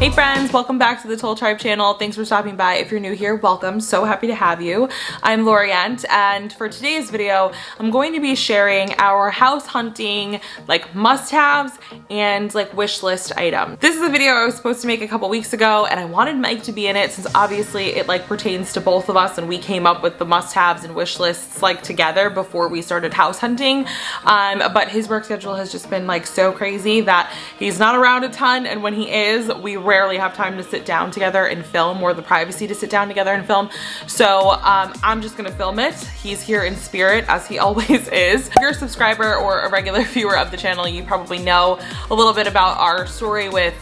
Hey friends, welcome back to the Untitled Chapter channel. Thanks for stopping by. If you're new here, welcome. So happy to have you. I'm Loriente, and for today's video, I'm going to be sharing our house hunting must-haves and wish list items. This is a video I was supposed to make a couple weeks ago, and I wanted Mike to be in it since obviously it pertains to both of us, and we came up with the must-haves and wish lists together before we started house hunting. But his work schedule has just been so crazy that he's not around a ton, and when he is, we rarely have time to sit down together and film, or the privacy to sit down together and film. So I'm just gonna film it. He's here in spirit, as he always is. If you're a subscriber or a regular viewer of the channel, you probably know a little bit about our story with,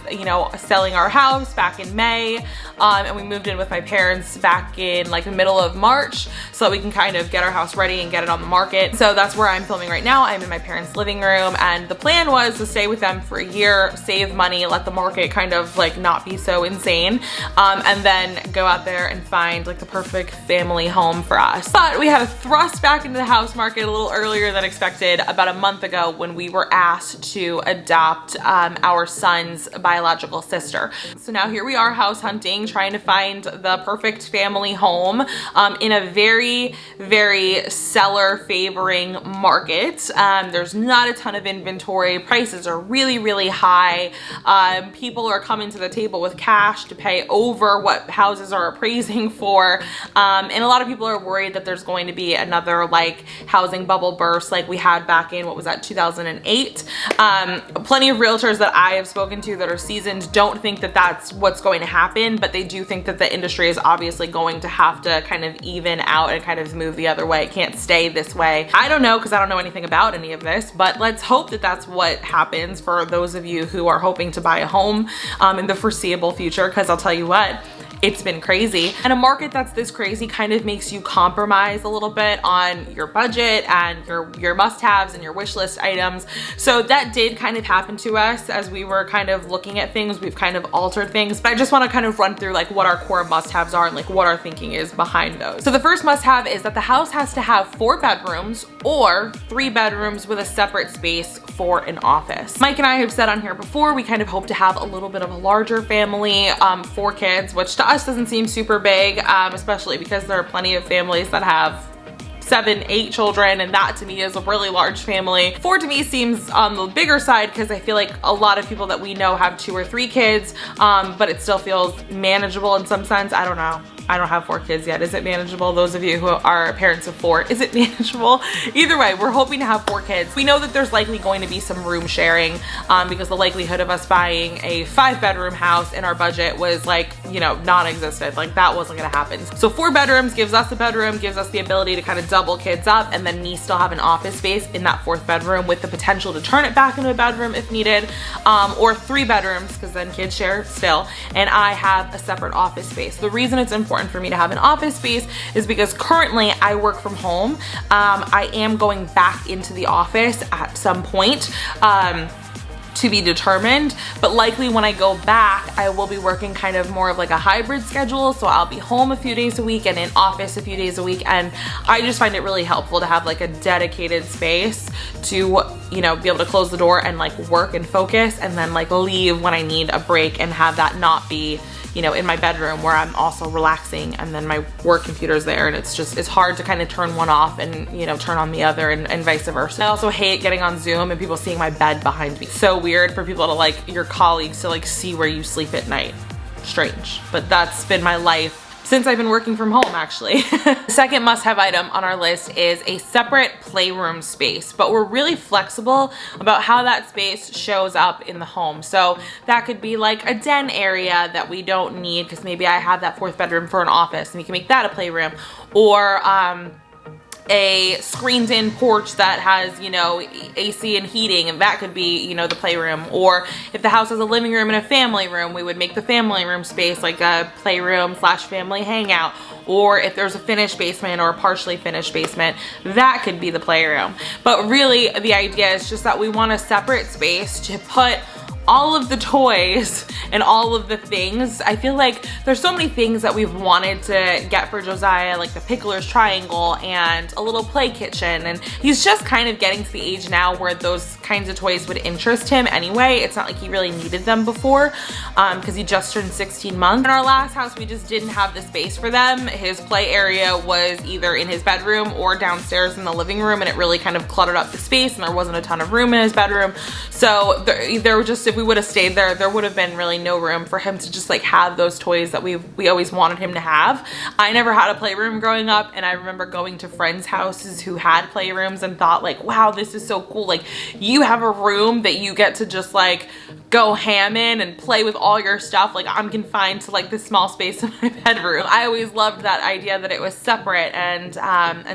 selling our house back in May. And we moved in with my parents back in the middle of March so that we can kind of get our house ready and get it on the market. So that's where I'm filming right now. I'm in my parents' living room, and the plan was to stay with them for a year, save money, let the market kind of not be so insane, and then go out there and find the perfect family home for us. But we had a thrust back into the house market a little earlier than expected about a month ago when we were asked to adopt our son's biological sister. So now here we are house hunting, trying to find the perfect family home in a very, very seller favoring market. There's not a ton of inventory. Prices are really, really high. People are coming to the table with cash to pay over what houses are appraising for. And a lot of people are worried that there's going to be another housing bubble burst like we had back in, what was that, 2008. Plenty of realtors that I have spoken to that are seasoned don't think that that's what's going to happen, but they do think that the industry is obviously going to have to kind of even out and kind of move the other way. It can't stay this way. I don't know, because I don't know anything about any of this, but let's hope that that's what happens for those of you who are hoping to buy a home in the foreseeable future, because I'll tell you what, it's been crazy. And a market that's this crazy kind of makes you compromise a little bit on your budget and your must-haves and your wish list items. So that did kind of happen to us as we were kind of looking at things. We've kind of altered things, but I just want to kind of run through what our core must-haves are and what our thinking is behind those. So the first must-have is that the house has to have 4 bedrooms or 3 bedrooms with a separate space for an office. Mike and I have said on here before, we kind of hope to have a little bit of a larger family, 4 kids, which to us doesn't seem super big, especially because there are plenty of families that have 7, 8 children, and that to me is a really large family. 4 to me seems on the bigger side because I feel like a lot of people that we know have 2 or 3 kids, but it still feels manageable in some sense. I don't know. I don't have 4 kids yet. Is it manageable? Those of you who are parents of 4, is it manageable? Either way, we're hoping to have 4 kids. We know that there's likely going to be some room sharing because the likelihood of us buying a 5-bedroom house in our budget was non-existent. That wasn't gonna happen. So 4 bedrooms gives us a bedroom, gives us the ability to kind of double kids up, and then me still have an office space in that 4th bedroom with the potential to turn it back into a bedroom if needed, or 3 bedrooms because then kids share still, and I have a separate office space. The reason it's important for me to have an office space is because currently I work from home. I am going back into the office at some point, to be determined, but likely when I go back, I will be working kind of more of a hybrid schedule. So I'll be home a few days a week and in office a few days a week. And I just find it really helpful to have a dedicated space to, be able to close the door and work and focus, and then leave when I need a break and have that not be in my bedroom where I'm also relaxing, and then my work computer's there, and it's hard to kind of turn one off and turn on the other, and vice versa. I also hate getting on Zoom and people seeing my bed behind me. It's so weird for people to your colleagues to see where you sleep at night. Strange, but that's been my life since I've been working from home, actually. The second must-have item on our list is a separate playroom space, but we're really flexible about how that space shows up in the home. So that could be a den area that we don't need because maybe I have that 4th bedroom for an office and we can make that a playroom, or a screened-in porch that has, AC and heating, and that could be, the playroom. Or if the house has a living room and a family room, we would make the family room space a playroom / family hangout. Or if there's a finished basement or a partially finished basement, that could be the playroom. But really, the idea is just that we want a separate space to put all of the toys and all of the things. I feel like there's so many things that we've wanted to get for Josiah, like the pickler's triangle and a little play kitchen, and he's just kind of getting to the age now where those kinds of toys would interest him anyway. It's not like he really needed them before because he just turned 16 months. In our last house, we just didn't have the space for them. His play area was either in his bedroom or downstairs in the living room, and it really kind of cluttered up the space, and there wasn't a ton of room in his bedroom. So there were just, if we would have stayed there, there would have been really no room for him to just like have those toys that we always wanted him to have. I never had a playroom growing up, and I remember going to friends' houses who had playrooms and thought like, wow, this is so cool. Like, you have a room that you get to just like go ham in and play with all your stuff. Like, I'm confined to like this small space in my bedroom. I always loved that idea that it was separate, and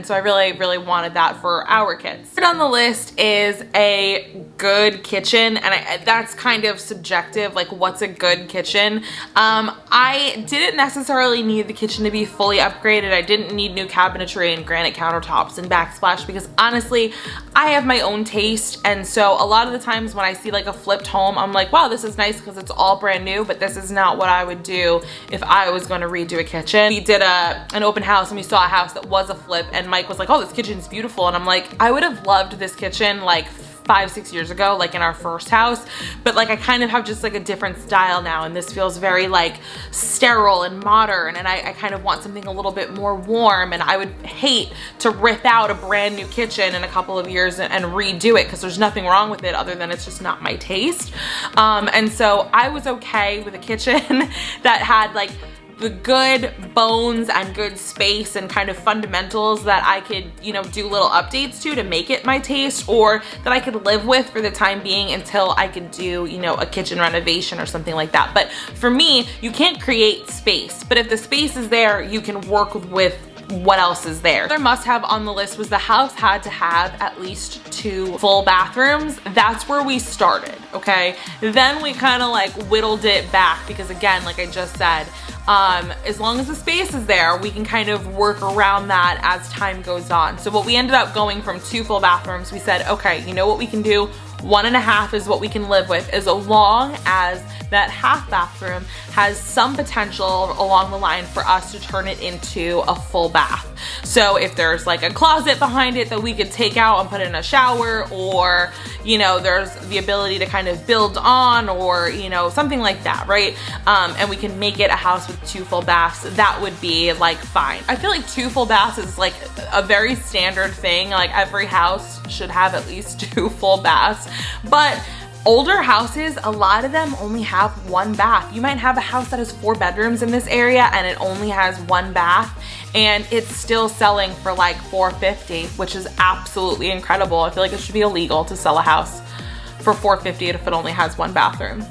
so I really wanted that for our kids. Third on the list is a good kitchen, and that's kind of subjective, like what's a good kitchen. I didn't necessarily need the kitchen to be fully upgraded. I didn't need new cabinetry and granite countertops and backsplash, because honestly, I have my own taste, and so a lot of the times when I see like a flipped home, I'm like, wow, this is nice because it's all brand new, but this is not what I would do if I was going to redo a kitchen. We did an open house, and we saw a house that was a flip, and Mike was like, oh, this kitchen's beautiful, and I'm like, I would have loved this kitchen like 5-6 years ago, like in our first house, but like I kind of have just like a different style now, and this feels very like sterile and modern, and I kind of want something a little bit more warm, and I would hate to rip out a brand new kitchen in a couple of years and redo it, because there's nothing wrong with it other than it's just not my taste. And so I was okay with a kitchen that had like the good bones and good space and kind of fundamentals that I could, you know, do little updates to make it my taste, or that I could live with for the time being until I could do, you know, a kitchen renovation or something like that. But for me, you can't create space, but if the space is there, you can work with what else is there. Another must-have on the list was the house had to have at least 2 full bathrooms. That's where we started, okay? Then we kind of like whittled it back, because again, like I just said, as long as the space is there, we can kind of work around that as time goes on. So what we ended up going from 2 full bathrooms, we said, okay, you know what we can do? 1.5 is what we can live with, as long as that half bathroom has some potential along the line for us to turn it into a full bath. So if there's like a closet behind it that we could take out and put in a shower, or, you know, there's the ability to kind of build on, or, you know, something like that, right? And we can make it a house with 2 full baths, that would be like fine. I feel like 2 full baths is like a very standard thing. Like every house should have at least 2 full baths, but older houses, a lot of them only have 1 bath. You might have a house that has 4 bedrooms in this area and it only has 1 bath, and it's still selling for like $450, which is absolutely incredible. I feel like it should be illegal to sell a house for $450 if it only has 1 bathroom.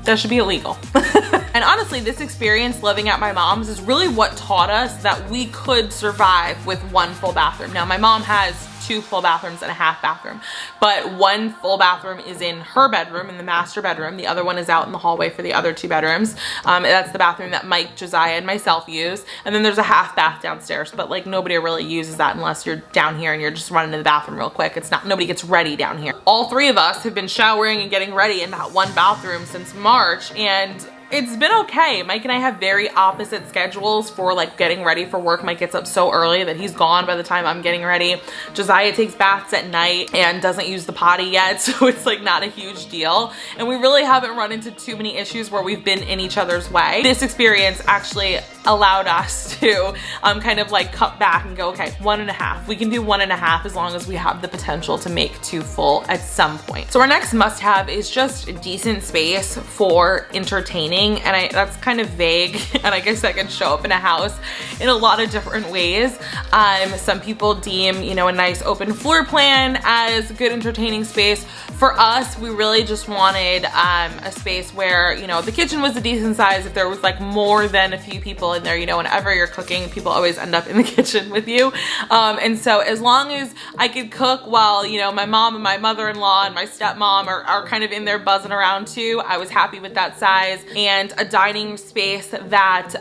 That should be illegal. And honestly, this experience living at my mom's is really what taught us that we could survive with 1 full bathroom. Now, my mom has 2 full bathrooms and a half bathroom, but 1 full bathroom is in her bedroom, in the master bedroom. The other one is out in the hallway for the other 2 bedrooms. That's the bathroom that Mike, Josiah, and myself use. And then there's a half bath downstairs, but like nobody really uses that unless you're down here and you're just running to the bathroom real quick. It's not, nobody gets ready down here. All 3 of us have been showering and getting ready in that 1 bathroom since March, and it's been okay. Mike and I have very opposite schedules for like getting ready for work. Mike gets up so early that he's gone by the time I'm getting ready. Josiah takes baths at night and doesn't use the potty yet, so it's like not a huge deal. And we really haven't run into too many issues where we've been in each other's way. This experience actually allowed us to kind of like cut back and go, okay, 1.5. We can do 1.5 as long as we have the potential to make 2 full at some point. So our next must-have is just decent space for entertaining. And that's kind of vague, and I guess that can show up in a house in a lot of different ways. Some people deem, you know, a nice open floor plan as good entertaining space. For us, we really just wanted a space where, you know, the kitchen was a decent size. If there was like more than a few people in there, you know, whenever you're cooking, people always end up in the kitchen with you. And so as long as I could cook while, you know, my mom and my mother-in-law and my stepmom are kind of in there buzzing around too, I was happy with that size. And a dining space that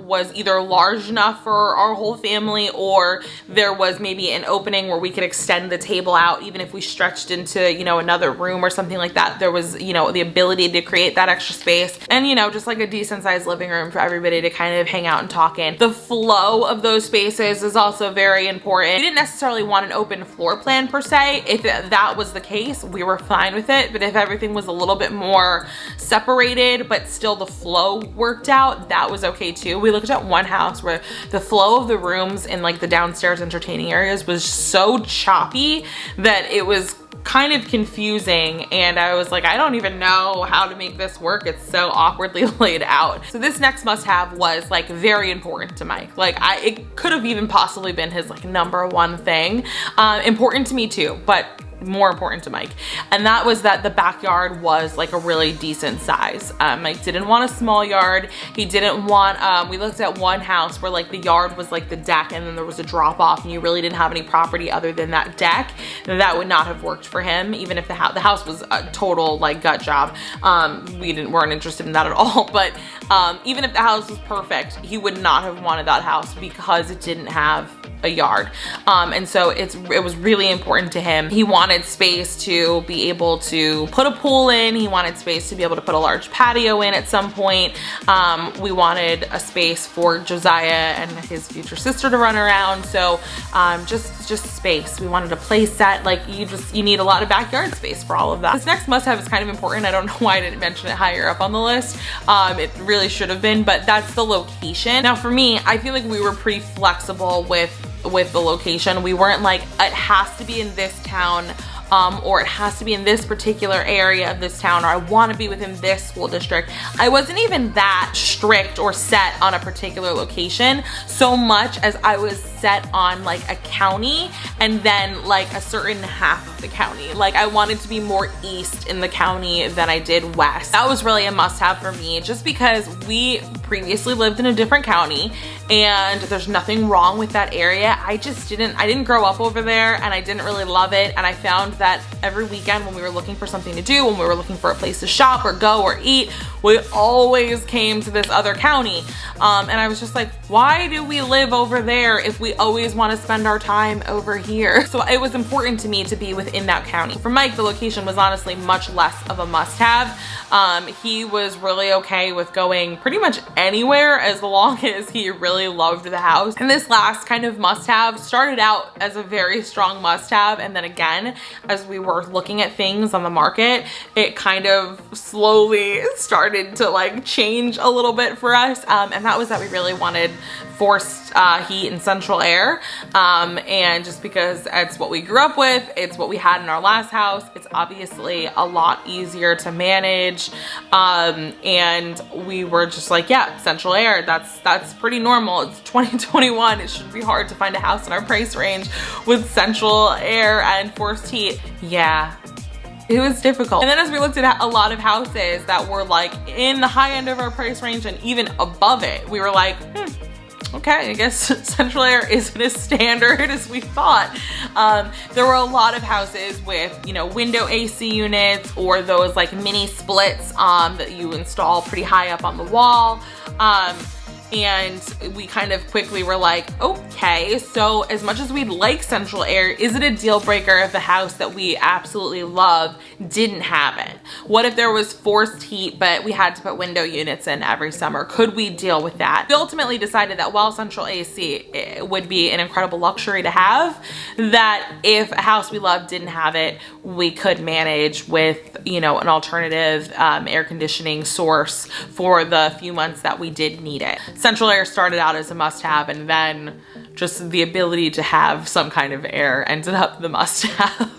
was either large enough for our whole family, or there was maybe an opening where we could extend the table out, even if we stretched into, you know, another room or something like that. There was, you know, the ability to create that extra space, and, you know, just like a decent sized living room for everybody to kind of hang hang out and talk in. The flow of those spaces is also very important. We didn't necessarily want an open floor plan per se. If that was the case, we were fine with it. But if everything was a little bit more separated, but still the flow worked out, that was okay too. We looked at one house where the flow of the rooms in like the downstairs entertaining areas was so choppy that it was kind of confusing, and I was like, I don't even know how to make this work. It's so awkwardly laid out. So this next must-have was like very important to Mike. Like it could have even possibly been his like #1 thing. Important to me too, but more important to Mike, and that was that the backyard was like a really decent size. Mike didn't want a small yard. He didn't want, we looked at one house where like the yard was like the deck and then there was a drop off and you really didn't have any property other than that deck. That would not have worked for him, even if the house was a total like gut job. Weren't interested in that at all, but even if the house was perfect, he would not have wanted that house because it didn't have a yard. And so it was really important to him. He wanted space to be able to put a pool in. He wanted space to be able to put a large patio in at some point. We wanted a space for Josiah and his future sister to run around. So just space. We wanted a play set. Like you need a lot of backyard space for all of that. This next must-have is kind of important. I don't know why I didn't mention it higher up on the list. It really should have been, but that's the location. Now for me, I feel like we were pretty flexible with the location. We weren't like, it has to be in this town, or it has to be in this particular area of this town, or I want to be within this school district. I wasn't even that strict or set on a particular location so much as I was set on like a county and then like a certain half of the county. Like I wanted to be more east in the county than I did west. That was really a must-have for me, just because we previously lived in a different county and there's nothing wrong with that area. I didn't grow up over there and I didn't really love it, and I found that every weekend when we were looking for something to do, when we were looking for a place to shop or go or eat, we always came to this other county. And I was just like, why do we live over there if we always want to spend our time over here? So it was important to me to be within that county. For Mike, the location was honestly much less of a must-have. He was really okay with going pretty much anywhere as long as he really loved the house. And this last kind of must-have started out as a very strong must-have, and then again, as we were looking at things on the market, it kind of slowly started to like change a little bit for us, and that was that we really wanted forced heat and central air, and just because it's what we grew up with, it's what we had in our last house, it's obviously a lot easier to manage, and we were just like, yeah, central air, that's pretty normal. It's 2021, it shouldn't be hard to find a house in our price range with central air and forced heat. Yeah, it was difficult. And then as we looked at a lot of houses that were like in the high end of our price range and even above it, we were like, okay, I guess central air isn't as standard as we thought. There were a lot of houses with, you know, window AC units or those like mini splits that you install pretty high up on the wall. And we kind of quickly were like, okay, so as much as we'd like central air, is it a deal breaker if the house that we absolutely love didn't have it? What if there was forced heat, but we had to put window units in every summer? Could we deal with that? We ultimately decided that while central AC would be an incredible luxury to have, that if a house we loved didn't have it, we could manage with, you know, an alternative air conditioning source for the few months that we did need it. Central air started out as a must-have, and then just the ability to have some kind of air ended up the must-have.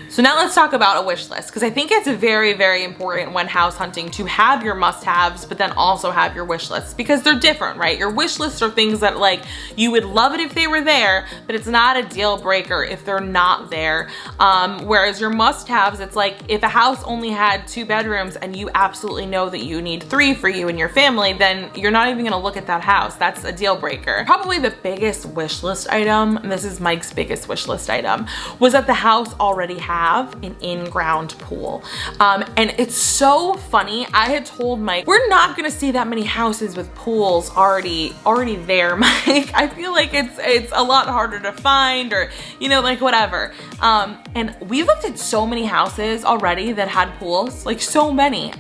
So now let's talk about a wish list, because I think it's very, very important when house hunting to have your must-haves, but then also have your wish lists, because they're different, right? Your wish lists are things that like you would love it if they were there, but it's not a deal breaker if they're not there. Whereas your must-haves, it's like if a house only had 2 bedrooms and you absolutely know that you need 3 for you and your family, then you're not even gonna look at that house. That's a deal breaker. Probably the biggest wish list item, and this is Mike's biggest wish list item, was that the house already had have an in-ground pool. And it's so funny. I had told Mike, we're not gonna see that many houses with pools already there, Mike. I feel like it's a lot harder to find, or, you know, like whatever. And we looked at so many houses already that had pools, like so many.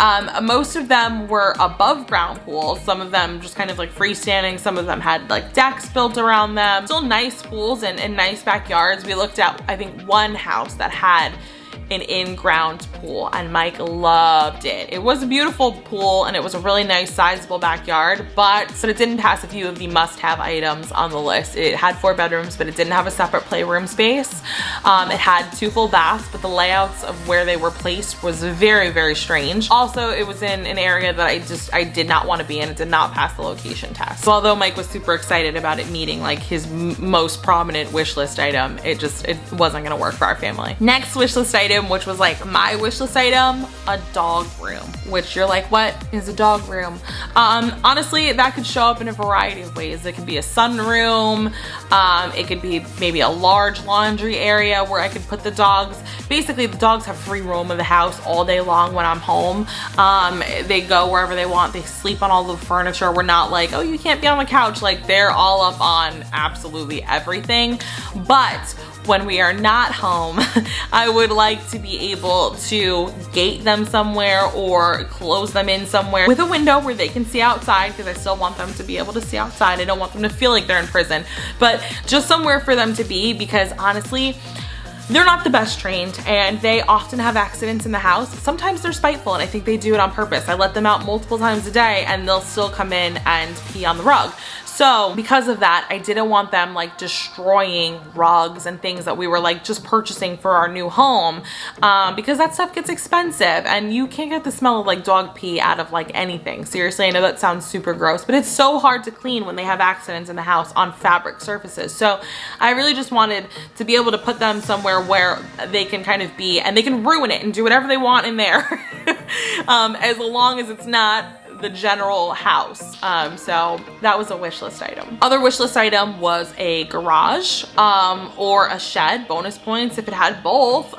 Most of them were above ground pools. Some of them just kind of like freestanding. Some of them had like decks built around them. Still nice pools and nice backyards. We looked at, I think, one house that had an in-ground pool, and Mike loved it. It was a beautiful pool and it was a really nice sizable backyard, but it didn't pass a few of the must-have items on the list. It had 4 bedrooms, but it didn't have a separate playroom space. It had 2 full baths, but the layouts of where they were placed was very, very strange. Also, it was in an area that I did not want to be in. It did not pass the location test. So although Mike was super excited about it meeting like his most prominent wish list item, it wasn't gonna work for our family. Next wish list item, which was like my wish list item, a dog room, which you're like, what is a dog room? Honestly, that could show up in a variety of ways. It could be a sunroom. It could be maybe a large laundry area where I could put the dogs. Basically, the dogs have free roam of the house all day long when I'm home. They go wherever they want. They sleep on all the furniture. We're not like, oh, you can't be on the couch. Like, they're all up on absolutely everything. But when we are not home, I would like to be able to gate them somewhere or close them in somewhere with a window where they can see outside, because I still want them to be able to see outside. I don't want them to feel like they're in prison, but just somewhere for them to be, because honestly, they're not the best trained and they often have accidents in the house. Sometimes they're spiteful and I think they do it on purpose. I let them out multiple times a day and they'll still come in and pee on the rug. So because of that, I didn't want them like destroying rugs and things that we were like just purchasing for our new home, because that stuff gets expensive and you can't get the smell of like dog pee out of like anything. Seriously, I know that sounds super gross, but it's so hard to clean when they have accidents in the house on fabric surfaces. So I really just wanted to be able to put them somewhere where they can kind of be, and they can ruin it and do whatever they want in there, as long as it's not the general house. So that was a wish list item. Other wish list item was a garage or a shed, bonus points if it had both,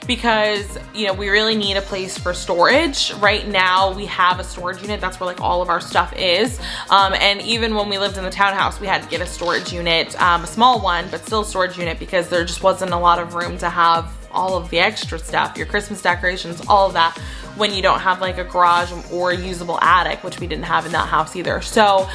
because, you know, we really need a place for storage. Right now we have a storage unit. That's where like all of our stuff is. And even when we lived in the townhouse, we had to get a storage unit, a small one, but still a storage unit, because there just wasn't a lot of room to have all of the extra stuff, your Christmas decorations, all of that, when you don't have like a garage or a usable attic, which we didn't have in that house either. So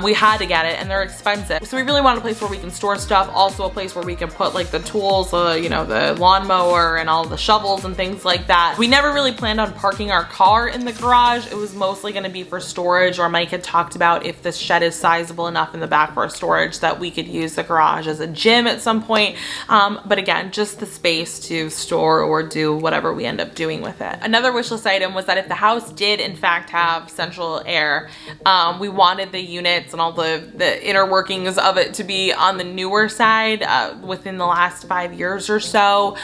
we had to get it, and they're expensive. So we really want a place where we can store stuff, also a place where we can put like the tools, you know, the lawnmower and all the shovels and things like that. We never really planned on parking our car in the garage. It was mostly gonna be for storage, or Mike had talked about if this shed is sizable enough in the back for storage that we could use the garage as a gym at some point. But again, just the space to store or do whatever we end up doing with it. Another wish list item was that if the house did in fact have central air, we wanted the units and all the inner workings of it to be on the newer side within the last 5 years or so,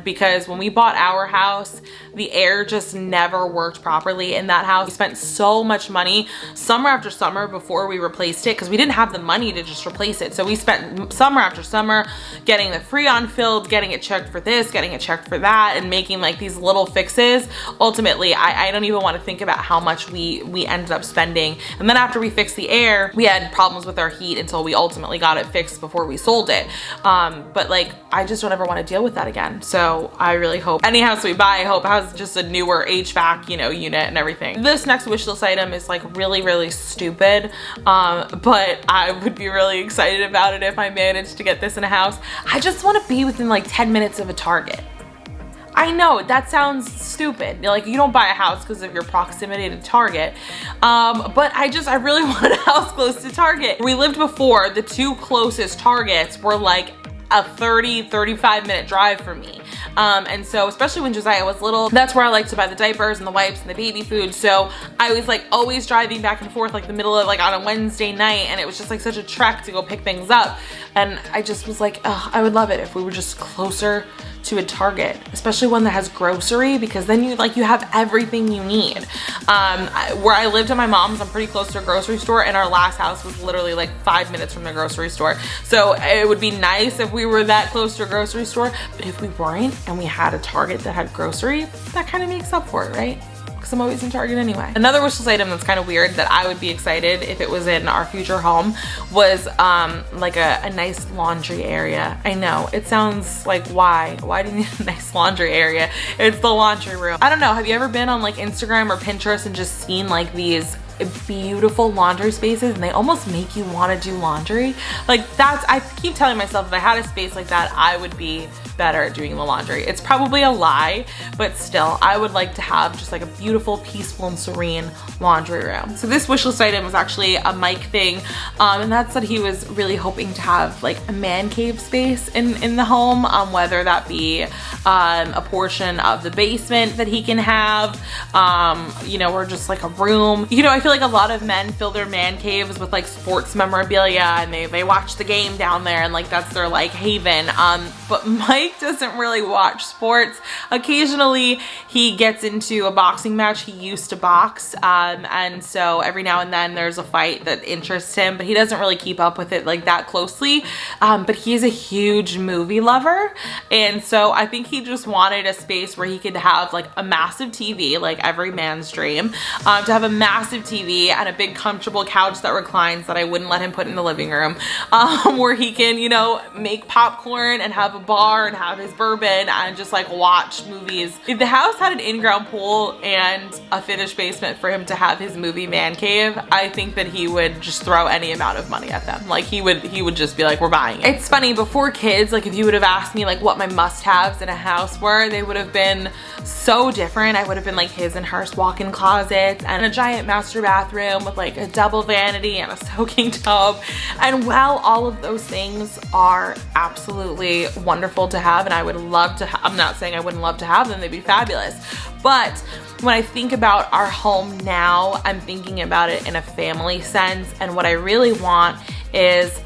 because when we bought our house, the air just never worked properly in that house. We spent so much money summer after summer before we replaced it, because we didn't have the money to just replace it. So we spent summer after summer getting the Freon filled, getting it checked for this, getting it checked for that, and making like these little fixes. Ultimately, I don't even want to think about how much we ended up spending. And then after we fixed the air, we had problems with our heat until we ultimately got it fixed before we sold it. But like, I just don't ever want to deal with that again. So I really hope any house we buy, I hope has just a newer HVAC, you know, unit and everything. This next wish list item is like really, really stupid, but I would be really excited about it if I managed to get this in a house. I just want to be within like 10 minutes of a Target. I know that sounds stupid. Like, you don't buy a house because of your proximity to Target. But I really want a house close to Target. We lived before, the 2 closest Targets were like a 35 minute drive for me. And so especially when Josiah was little, that's where I like to buy the diapers and the wipes and the baby food. So I was like always driving back and forth like the middle of like on a Wednesday night, and it was just like such a trek to go pick things up. And I just was like, oh, I would love it if we were just closer to a Target, especially one that has grocery, because then you have everything you need. Where I lived at my mom's, I'm pretty close to a grocery store, and our last house was literally like 5 minutes from the grocery store. So it would be nice if we were that close to a grocery store. But if we weren't and we had a Target that had grocery, that kind of makes up for it, right? Because I'm always in Target anyway. Another wish list item that's kind of weird that I would be excited if it was in our future home was like a nice laundry area. I know, it sounds like why do you need a nice laundry area? It's the laundry room. I don't know, have you ever been on like Instagram or Pinterest and just seen like these beautiful laundry spaces and they almost make you want to do laundry? Like I keep telling myself if I had a space like that, I would be better at doing the laundry. It's probably a lie, but still, I would like to have just like a beautiful, peaceful, and serene laundry room. So this wish list item was actually a Mike thing, and that's that he was really hoping to have like a man cave space in the home, whether that be a portion of the basement that he can have, you know, or just like a room. You know, I feel like a lot of men fill their man caves with like sports memorabilia and they watch the game down there and like that's their like haven. But Mike doesn't really watch sports. Occasionally he gets into a boxing match. He used to box, and so every now and then there's a fight that interests him, but he doesn't really keep up with it like that closely. But he's a huge movie lover, and so I think he just wanted a space where he could have like a massive TV, like every man's dream, to have a massive TV and a big comfortable couch that reclines that I wouldn't let him put in the living room, where he can, you know, make popcorn and have a bar and have his bourbon and just like watch movies. If the house had an in-ground pool and a finished basement for him to have his movie man cave, I think that he would just throw any amount of money at them. Like he would just be like, we're buying it. It's funny, before kids, like if you would have asked me like what my must-haves in a house were, they would have been so different. I would have been like his and hers walk-in closets and a giant master bathroom with like a double vanity and a soaking tub. And while all of those things are absolutely wonderful to have and I would love to I'm not saying I wouldn't love to have them, they'd be fabulous, but when I think about our home now, I'm thinking about it in a family sense, and what I really want is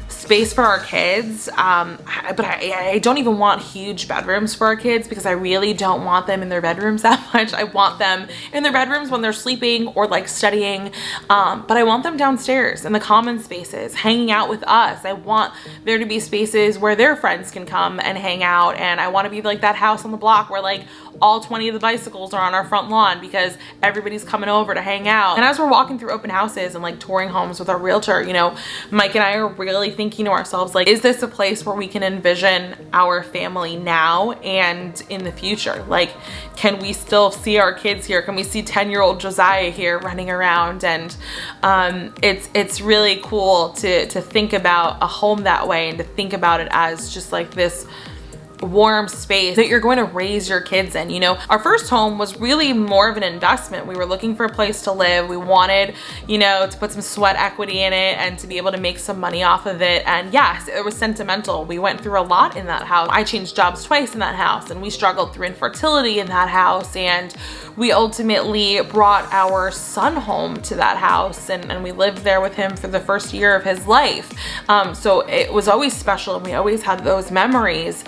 space for our kids, but I don't even want huge bedrooms for our kids because I really don't want them in their bedrooms that much. I want them in their bedrooms when they're sleeping or like studying, but I want them downstairs in the common spaces hanging out with us. I want there to be spaces where their friends can come and hang out, and I want to be like that house on the block where like all 20 of the bicycles are on our front lawn because everybody's coming over to hang out. And as we're walking through open houses and like touring homes with our realtor, you know, Mike and I are really thinking to ourselves, like, is this a place where we can envision our family now and in the future? Like, can we still see our kids here? Can we see 10-year-old Josiah here running around? And it's really cool to think about a home that way and to think about it as just like this warm space that you're going to raise your kids in. You know, our first home was really more of an investment. We were looking for a place to live. We wanted, you know, to put some sweat equity in it and to be able to make some money off of it. And yes, it was sentimental. We went through a lot in that house. I changed jobs twice in that house, and we struggled through infertility in that house, and we ultimately brought our son home to that house, and we lived there with him for the first year of his life. So it was always special, and we always had those memories.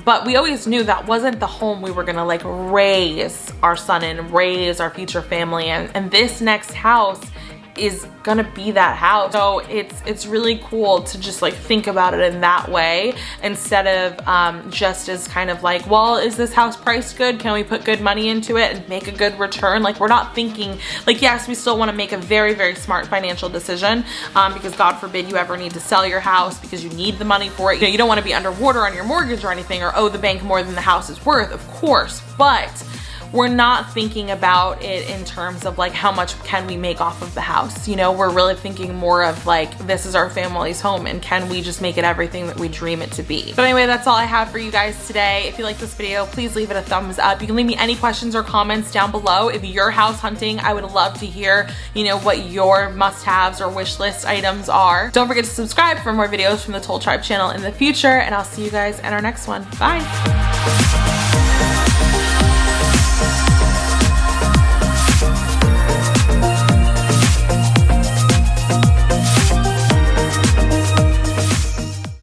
But we always knew that wasn't the home we were gonna like raise our son in, raise our future family in. And this next house is gonna be that house. So it's really cool to just like think about it in that way instead of just as kind of like, well, is this house priced good? Can we put good money into it and make a good return? Like, we're not thinking like, yes, we still want to make a very, very smart financial decision, because God forbid you ever need to sell your house because you need the money for it. You know, you don't want to be underwater on your mortgage or anything, or owe the bank more than the house is worth, of course, but we're not thinking about it in terms of like how much can we make off of the house. You know, we're really thinking more of like, this is our family's home and can we just make it everything that we dream it to be. But anyway, that's all I have for you guys today. If you like this video, please leave it a thumbs up. You can leave me any questions or comments down below. If you're house hunting, I would love to hear, you know, what your must-haves or wish list items are. Don't forget to subscribe for more videos from the Untitled Chapter channel in the future, and I'll see you guys in our next one. Bye.